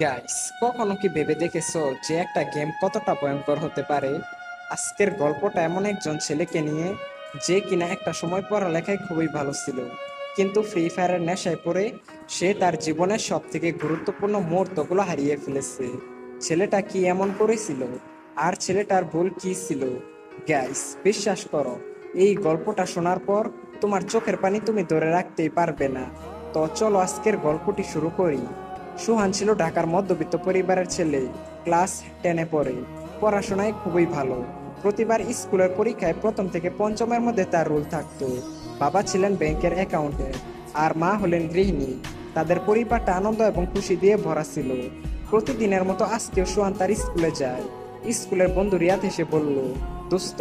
Guys, কখনো কি ভেবে দেখেছো যে একটা গেম কতটা ভয়ঙ্কর হতে পারে? আজকের গল্পটা এমন একজন ছেলেকে নিয়ে, যে কিনা একটা সময় পড়ালেখায় খুবই ভালো ছিল, কিন্তু ফ্রি ফায়ারের নেশায় পড়ে সে তার জীবনের সব থেকে গুরুত্বপূর্ণ মুহূর্তগুলো হারিয়ে ফেলেছে। ছেলেটা কি এমন করেছিল, আর ছেলেটার ভুল কি ছিল? গাইস, বিশ্বাস করো, এই গল্পটা শোনার পর তোমার চোখের পানি তুমি ধরে রাখতেই পারবে না। তো চলো আজকের গল্পটি শুরু করি। সুহান ছিল ঢাকার মধ্যবিত্ত পরিবারের ছেলে। ক্লাস 10-এ পড়ে। পড়াশোনায় খুবই ভালো। প্রতিবার স্কুলের পরীক্ষায় প্রথম থেকে পঞ্চমের মধ্যে তার রোল থাকতো। বাবা ছিলেন ব্যাংকের অ্যাকাউন্টেন্ট, আর মা হলেন গৃহিণী। তাদের পরিবারটা আনন্দ এবং খুশি দিয়ে ভরা ছিল। প্রতিদিনের মতো আজকেও সুহান তার স্কুলে যায়। স্কুলের বন্ধু রিয়াদ এসে বলল, দোস্ত,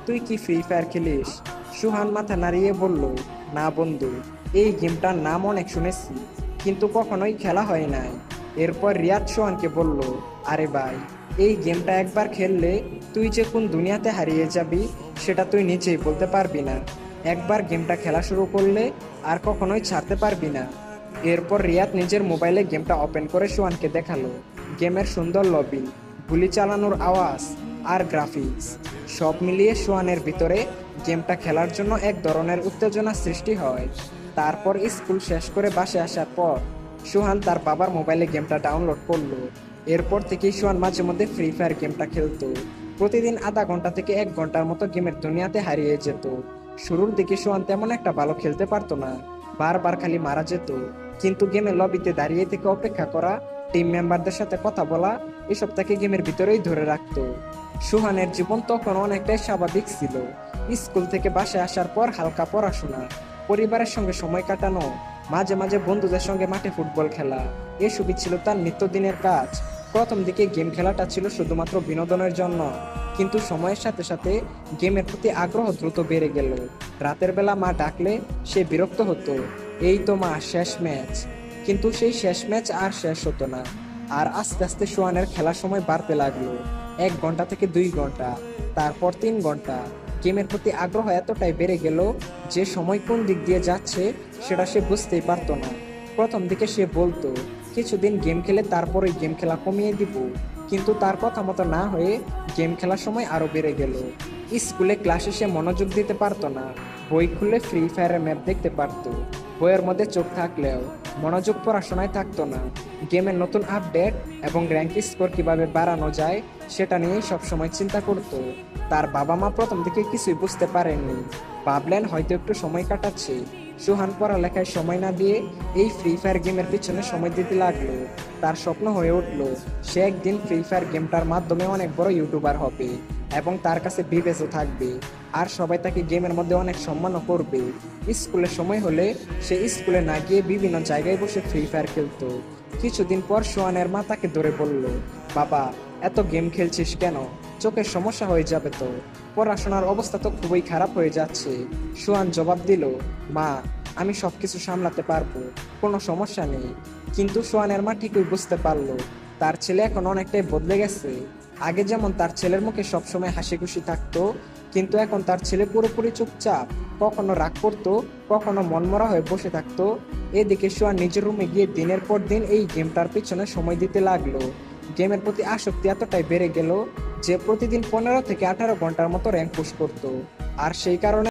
তুই কি ফ্রি ফায়ার খেলিস? সুহান মাথা নাড়িয়ে বলল, না বন্ধু, এই গেমটার নাম অনেক শুনেছি, কিন্তু কখনোই খেলা হয় নাই। এরপর রিয়াদ সোহানকে বলল, আরে ভাই, এই গেমটা একবার খেললে তুই যে কোন দুনিয়াতে হারিয়ে যাবি সেটা তুই নিজেই বলতে পারবি না। একবার গেমটা খেলা শুরু করলে আর কখনোই ছাড়তে পারবি না। এরপর রিয়াদ নিজের মোবাইলে গেমটা ওপেন করে সোহানকে দেখালো। গেমের সুন্দর লবি, গুলি চালানোর আওয়াজ আর গ্রাফিক্স সব মিলিয়ে সোহানের ভিতরে গেমটা খেলার জন্য এক ধরনের উত্তেজনা সৃষ্টি হয়। তারপর স্কুল শেষ করে বাসায় আসার পর সোহান তার বাবার মোবাইলে গেমটা ডাউনলোড করলো। এরপর থেকেই সোহান মাঝে মধ্যে ফ্রি ফায়ার গেমটা খেলতো। প্রতিদিন আধা ঘন্টা থেকে 1 ঘন্টার মতো গেমের দুনিয়াতে হারিয়ে যেত। শুরুর দিকে সোহান তেমন একটা ভালো খেলতে পারতো না, বারবার খালি মারা যেত। কিন্তু গেমের লবিতে দাঁড়িয়ে থেকে অপেক্ষা করা, টিম মেম্বারদের সাথে কথা বলা, এসব তাকে গেমের ভিতরেই ধরে রাখতো। সুহানের জীবন তখন অনেকটাই স্বাভাবিক ছিল। স্কুল থেকে বাসায় আসার পর হালকা পড়াশোনা, পরিবারের সঙ্গে সময় কাটানো, মাঝে মাঝে বন্ধুদের সঙ্গে মাঠে ফুটবল খেলা, এসবই ছিল তার নিত্যদিনের কাজ। প্রথম দিকে গেম খেলাটা ছিল শুধুমাত্র বিনোদনের জন্য, কিন্তু সময়ের সাথে সাথে গেমের প্রতি আগ্রহ দ্রুত বেড়ে গেল। রাতের বেলা মা ডাকলে সে বিরক্ত হতো, এই তো মা, শেষ ম্যাচ। কিন্তু সেই শেষ ম্যাচ আর শেষ হতো না। আর আস্তে আস্তে সোহানের খেলার সময় বাড়তে লাগলো। 1 ঘন্টা থেকে 2 ঘন্টা, তারপর 3 ঘন্টা। গেমের প্রতি আগ্রহ এতটাই বেড়ে গেল যে সময় কোন দিক দিয়ে যাচ্ছে সেটা সে বুঝতেই পারতো না। প্রথম দিকে সে বলতো, কিছুদিন গেম খেলে তারপরে গেম খেলা কমিয়ে দিব, কিন্তু তার কথা মতো না হয়ে গেম খেলার সময় আরো বেড়ে গেল। স্কুলে ক্লাসে সে মনোযোগ দিতে পারতো না। বই খুললে ফ্রি ফায়ারের ম্যাপ দেখতে পারতো, বইয়ের মধ্যে চোখ থাকলেও মনোযোগ পড়াশোনায় থাকতো না। গেমের নতুন আপডেট এবং র্যাঙ্ক স্কোর কিভাবে বাড়ানো যায় সেটা নিয়েই সবসময় চিন্তা করতো। তার বাবা মা প্রথম দিকে কিছুই বুঝতে পারেননি, ভাবলেন হয়তো একটু সময় কাটাচ্ছে। সুহান পড়ালেখায় সময় না দিয়ে এই ফ্রি ফায়ার গেমের পিছনে সময় দিতে লাগলো। তার স্বপ্ন হয়ে উঠলো সে একদিন ফ্রি ফায়ার গেমটার মাধ্যমে অনেক বড় ইউটিউবার হবে, এবং তার কাছে বিবেচও থাকবে, আর সবাই তাকে গেমের মধ্যে অনেক সম্মানও করবে। স্কুলের সময় হলে সে স্কুলে না গিয়ে বিভিন্ন জায়গায় বসে ফ্রি ফায়ার খেলতো। কিছুদিন পর সোহানের মা তাকে ধরে বলল, বাবা, এত গেম খেলছিস কেন? চোখের সমস্যা হয়ে যাবে তো, পড়াশোনার অবস্থা তো খুবই খারাপ হয়ে যাচ্ছে। সোহান জবাব দিল, মা, আমি সবকিছু সামলাতে পারবো, কোনো সমস্যা নেই। কিন্তু সোহানের মা ঠিকই বুঝতে পারলো তার ছেলে এখন অনেকটাই বদলে গেছে। আগে যেমন তার ছেলের মুখে সবসময় হাসি খুশি থাকতো, কিন্তু এখন তার ছেলে পুরোপুরি চুপচাপ, কখনো রাগ করতো, কখনো মনমরা হয়ে বসে থাকতো। এদিকে সোহান নিজের রুমে গিয়ে দিনের পর দিন এই গেমটার পিছনে সময় দিতে লাগলো। গেমের প্রতি আসক্তি এতটাই বেড়ে গেল যে প্রতিদিন 15 থেকে 18 ঘন্টার মতো র্যাঙ্ক পুশ করতো। আর সেই কারণে